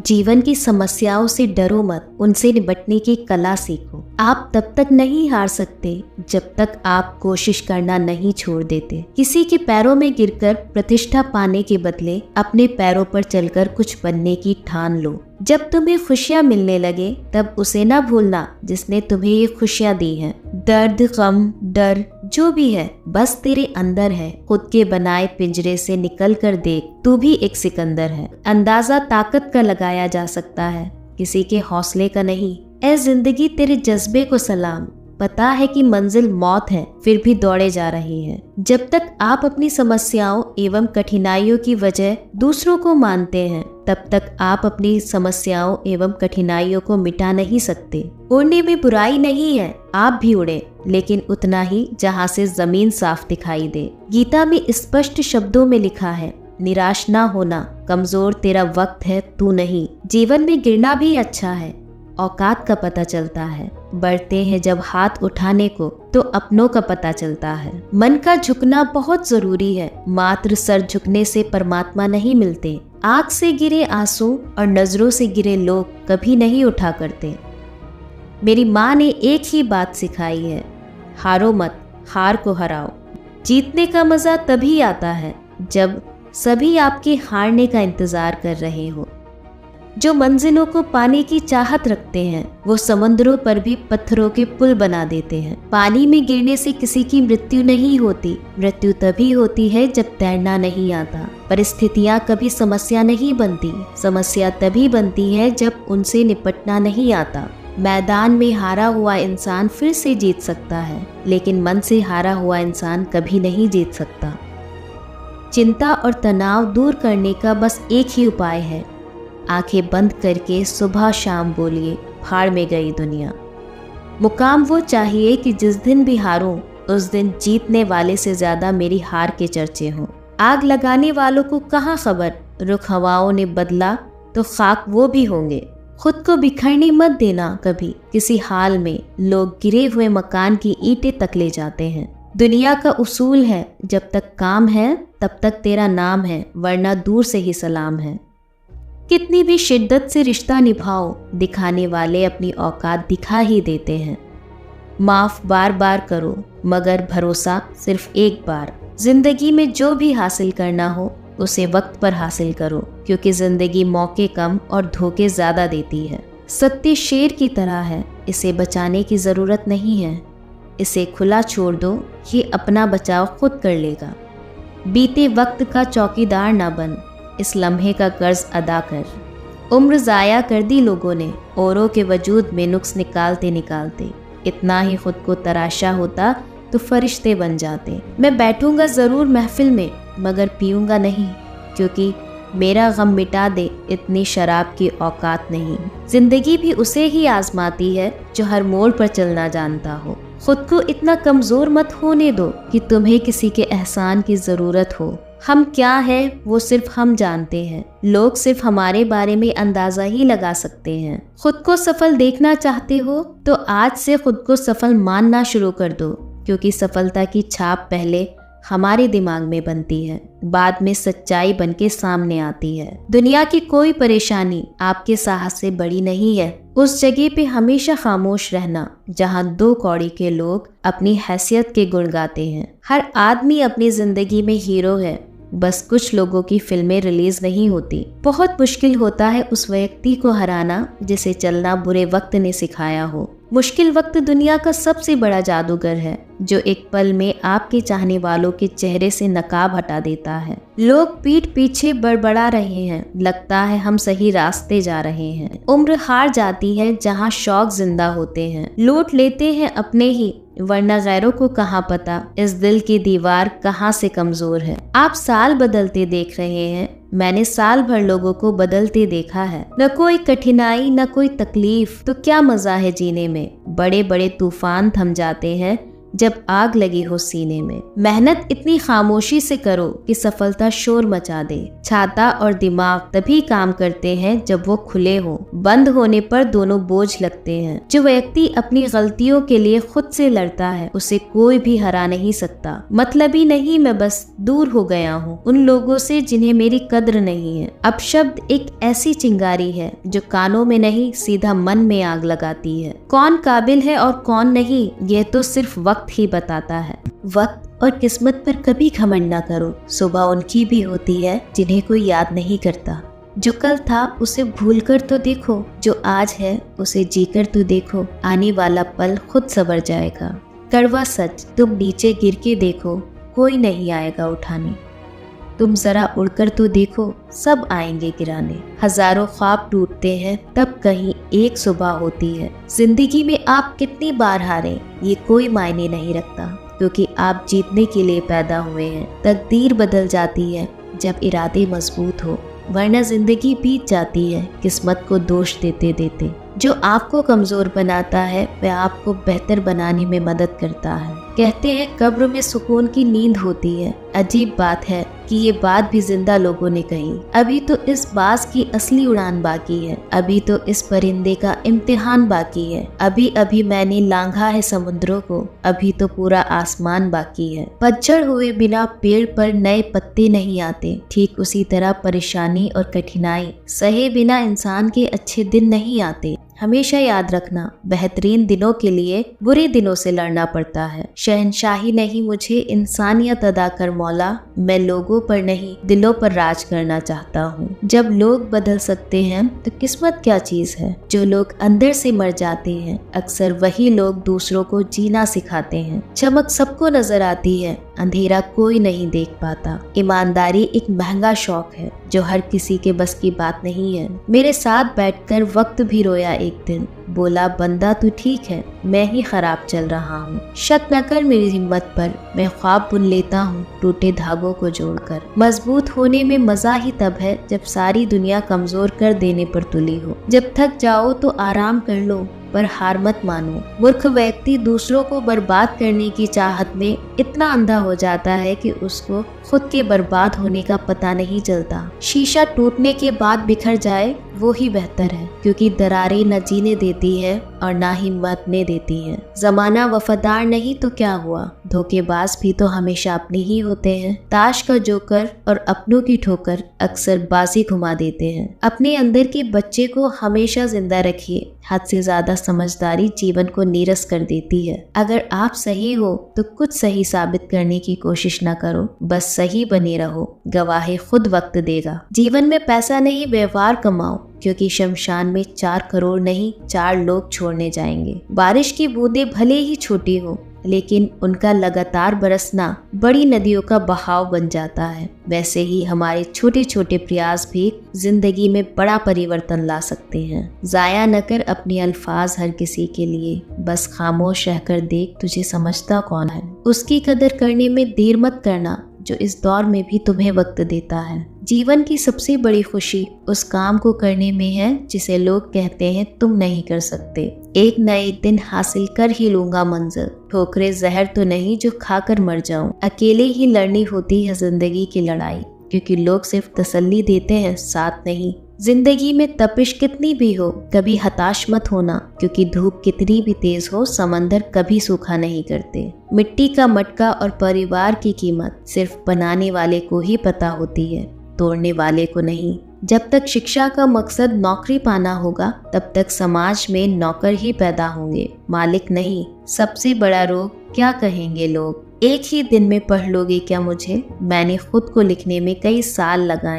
जीवन की समस्याओं से डरो मत, उनसे निपटने की कला सीखो। आप तब तक नहीं हार सकते जब तक आप कोशिश करना नहीं छोड़ देते। किसी के पैरों में गिरकर प्रतिष्ठा पाने के बदले अपने पैरों पर चलकर कुछ बनने की ठान लो। जब तुम्हें खुशियाँ मिलने लगे तब उसे ना भूलना जिसने तुम्हें ये खुशियाँ दी हैं। दर्द, गम, डर जो भी है बस तेरे अंदर है। खुद के बनाए पिंजरे से निकल कर देख, तू भी एक सिकंदर है। अंदाजा ताकत का लगाया जा सकता है, किसी के हौसले का नहीं। ऐ जिंदगी तेरे जज्बे को सलाम, पता है कि मंजिल मौत है फिर भी दौड़े जा रही है। जब तक आप अपनी समस्याओं एवं कठिनाइयों की वजह दूसरों को मानते हैं तब तक आप अपनी समस्याओं एवं कठिनाइयों को मिटा नहीं सकते। उड़ने में बुराई नहीं है, आप भी उड़े, लेकिन उतना ही जहाँ से जमीन साफ दिखाई दे। गीता में स्पष्ट शब्दों में लिखा है, निराश ना होना, कमजोर तेरा वक्त है तू नहीं। जीवन में गिरना भी अच्छा है, औकात का पता चलता है। बढ़ते हैं जब हाथ उठाने को तो अपनों का पता चलता है। मन का झुकना बहुत जरूरी है, मात्र सर झुकने से परमात्मा नहीं मिलते। आँख से गिरे आंसू और नजरों से गिरे लोग कभी नहीं उठा करते। मेरी माँ ने एक ही बात सिखाई है, हारो मत, हार को हराओ। जीतने का मजा तभी आता है जब सभी आपके हारने का इंतजार कर रहे हो। जो मंजिलों को पाने की चाहत रखते हैं वो समुद्रों पर भी पत्थरों के पुल बना देते हैं। पानी में गिरने से किसी की मृत्यु नहीं होती, मृत्यु तभी होती है जब तैरना नहीं आता। परिस्थितियाँ कभी समस्या नहीं बनती, समस्या तभी बनती है जब उनसे निपटना नहीं आता। मैदान में हारा हुआ इंसान फिर से जीत सकता है, लेकिन मन से हारा हुआ इंसान कभी नहीं जीत सकता। चिंता और तनाव दूर करने का बस एक ही उपाय है, आंखें बंद करके सुबह शाम बोलिए, फाड़ में गई दुनिया। मुकाम वो चाहिए कि जिस दिन भी हारूं उस दिन जीतने वाले से ज्यादा मेरी हार के चर्चे हों। आग लगाने वालों को कहाँ खबर, रुख हवाओं ने बदला तो खाक वो भी होंगे। खुद को बिखरने मत देना कभी किसी हाल में, लोग गिरे हुए मकान की ईंटें तक ले जाते हैं। दुनिया का उसूल है, जब तक काम है तब तक तेरा नाम है, वरना दूर से ही सलाम है। कितनी भी शिद्दत से रिश्ता निभाओ, दिखाने वाले अपनी औकात दिखा ही देते हैं। माफ बार बार करो मगर भरोसा सिर्फ एक बार। जिंदगी में जो भी हासिल करना हो उसे वक्त पर हासिल करो, क्योंकि जिंदगी मौके कम और धोखे ज्यादा देती है। सत्य शेर की तरह है, इसे बचाने की जरूरत नहीं है। इसे खुला छोड़ दो, ये अपना बचाव खुद कर लेगा। बीते वक्त का चौकीदार ना बन, इस लम्हे का कर्ज अदा कर। उम्र जाया कर दी लोगों ने औरों के वजूद में नुक्स निकालते निकालते। इतना ही खुद को तराशा होता तो फरिश्ते बन जाते। मैं बैठूंगा जरूर महफिल में मगर पीऊंगा नहीं, क्योंकि मेरा गम मिटा दे इतनी शराब की औकात नहीं। जिंदगी भी उसे ही आजमाती है जो हर मोड़ पर चलना जानता हो। खुद को इतना कमजोर मत होने दो कि तुम्हें किसी के एहसान की जरूरत हो। हम क्या है वो सिर्फ हम जानते हैं, लोग सिर्फ हमारे बारे में अंदाजा ही लगा सकते हैं। खुद को सफल देखना चाहते हो तो आज से खुद को सफल मानना शुरू कर दो, क्योंकि सफलता की छाप पहले हमारे दिमाग में बनती है, बाद में सच्चाई बनके सामने आती है। दुनिया की कोई परेशानी आपके साहस से बड़ी नहीं है। उस जगह पे हमेशा खामोश रहना जहाँ दो कौड़ी के लोग अपनी हैसियत के गुण गाते हैं। हर आदमी अपनी जिंदगी में हीरो है, बस कुछ लोगों की फिल्में रिलीज नहीं होती। बहुत मुश्किल होता है उस व्यक्ति को हराना जिसे चलना बुरे वक्त ने सिखाया हो। मुश्किल वक्त दुनिया का सबसे बड़ा जादूगर है, जो एक पल में आपके चाहने वालों के चेहरे से नकाब हटा देता है। लोग पीठ पीछे बड़बड़ा रहे हैं, लगता है हम सही रास्ते जा रहे हैं। उम्र हार जाती है जहाँ शौक जिंदा होते हैं। लूट लेते हैं अपने ही, वरना गैरों को कहाँ पता इस दिल की दीवार कहाँ से कमजोर है। आप साल बदलते देख रहे हैं, मैंने साल भर लोगों को बदलते देखा है। न कोई कठिनाई न कोई तकलीफ, तो क्या मजा है जीने में। बड़े बड़े तूफान थम जाते हैं जब आग लगी हो सीने में। मेहनत इतनी खामोशी से करो कि सफलता शोर मचा दे। छाता और दिमाग तभी काम करते हैं जब वो खुले हो। बंद होने पर दोनों बोझ लगते हैं। जो व्यक्ति अपनी गलतियों के लिए खुद से लड़ता है उसे कोई भी हरा नहीं सकता। मतलब ही नहीं, मैं बस दूर हो गया हूँ उन लोगों से जिन्हें मेरी कद्र नहीं है। अब शब्द एक ऐसी चिंगारी है जो कानों में नहीं सीधा मन में आग लगाती है। कौन काबिल है और कौन नहीं, यह तो सिर्फ वक्त ही बताता है। वक्त और किस्मत पर कभी घमंड न करो। सुबह उनकी भी होती है जिन्हें कोई याद नहीं करता। जो कल था उसे भूलकर तो देखो, जो आज है उसे जीकर तो देखो। आने वाला पल खुद संवर जाएगा। कड़वा सच, तुम नीचे गिर के देखो, कोई नहीं आएगा उठाने। तुम जरा उड़कर तो देखो, सब आएंगे गिराने। हजारों ख्वाब टूटते हैं तब कहीं एक सुबह होती है। जिंदगी में आप कितनी बार हारे ये कोई मायने नहीं रखता, क्योंकि आप जीतने के लिए पैदा हुए हैं। तकदीर बदल जाती है जब इरादे मजबूत हो, वरना जिंदगी बीत जाती है किस्मत को दोष देते देते। जो आपको कमजोर बनाता है वह आपको बेहतर बनाने में मदद करता है। कहते हैं कब्र में सुकून की नींद होती है। अजीब बात है कि ये बात भी जिंदा लोगों ने कही। अभी तो इस बाज की असली उड़ान बाकी है। अभी तो इस परिंदे का इम्तिहान बाकी है। अभी अभी मैंने लांघा है समुद्रों को, अभी तो पूरा आसमान बाकी है। पतझड़ हुए बिना पेड़ पर नए पत्ते नहीं आते। ठीक उसी तरह परेशानी और कठिनाई सहे बिना इंसान के अच्छे दिन नहीं आते। हमेशा याद रखना, बेहतरीन दिनों के लिए बुरे दिनों से लड़ना पड़ता है। शहंशाही नहीं मुझे इंसानियत अदा कर मौला, मैं लोगों पर नहीं दिलों पर राज करना चाहता हूँ। जब लोग बदल सकते हैं तो किस्मत क्या चीज है। जो लोग अंदर से मर जाते हैं अक्सर वही लोग दूसरों को जीना सिखाते हैं। चमक सबको नजर आती है, अंधेरा कोई नहीं देख पाता। ईमानदारी एक महंगा शौक है जो हर किसी के बस की बात नहीं है। मेरे साथ बैठकर वक्त भी रोया एक दिन, बोला बंदा तू ठीक है, मैं ही खराब चल रहा हूँ। शक न कर मेरी हिम्मत पर, मैं ख्वाब बुन लेता हूँ टूटे धागों को जोड़कर। मजबूत होने में मजा ही तब है जब सारी दुनिया कमजोर कर देने पर तुली हो। जब थक जाओ तो आराम कर लो, पर हार मत मानो। मूर्ख व्यक्ति दूसरों को बर्बाद करने की चाहत में इतना अंधा हो जाता है कि उसको खुद के बर्बाद होने का पता नहीं चलता। शीशा टूटने के बाद बिखर जाए वो ही बेहतर है, क्योंकि दरारें न जीने देती है और ना ही मरने देती है। जमाना वफादार नहीं तो क्या हुआ, धोखेबाज भी तो हमेशा अपने ही होते हैं। ताश का जोकर और अपनों की ठोकर अक्सर बाजी घुमा देते हैं। अपने अंदर के बच्चे को हमेशा जिंदा रखिए। हद से ज्यादा समझदारी जीवन को नीरस कर देती है। अगर आप सही हो तो कुछ सही साबित करने की कोशिश न करो, बस सही बने रहो। गवाही खुद वक्त देगा। जीवन में पैसा नहीं व्यवहार कमाओ, क्योंकि शमशान में 4 करोड़ नहीं 4 लोग छोड़ने जाएंगे। बारिश की बूंदें भले ही छोटी हो, लेकिन उनका लगातार बरसना बड़ी नदियों का बहाव बन जाता है। वैसे ही हमारे छोटे छोटे प्रयास भी जिंदगी में बड़ा परिवर्तन ला सकते हैं। जाया न कर अपने अल्फाज हर किसी के लिए, बस खामोश रहकर देख तुझे समझता कौन है। उसकी कदर करने में देर मत करना जो इस दौर में भी तुम्हें वक्त देता है। जीवन की सबसे बड़ी खुशी उस काम को करने में है जिसे लोग कहते हैं तुम नहीं कर सकते। एक न एक दिन हासिल कर ही लूंगा मंजिल। ठोकरे जहर तो नहीं जो खाकर मर जाऊं। अकेले ही लड़नी होती है जिंदगी की लड़ाई, क्योंकि लोग सिर्फ तसल्ली देते हैं, साथ नहीं। जिंदगी में तपिश कितनी भी हो कभी हताश मत होना, क्योंकि धूप कितनी भी तेज हो समंदर कभी सूखा नहीं करते। मिट्टी का मटका और परिवार की कीमत सिर्फ बनाने वाले को ही पता होती है, तोड़ने वाले को नहीं। जब तक शिक्षा का मकसद नौकरी पाना होगा तब तक समाज में नौकर ही पैदा होंगे, मालिक नहीं। सबसे बड़ा रोग क्या कहेंगे लोग। एक ही दिन में पढ़ लोगे क्या मुझे, मैंने खुद को लिखने में कई साल लगाए।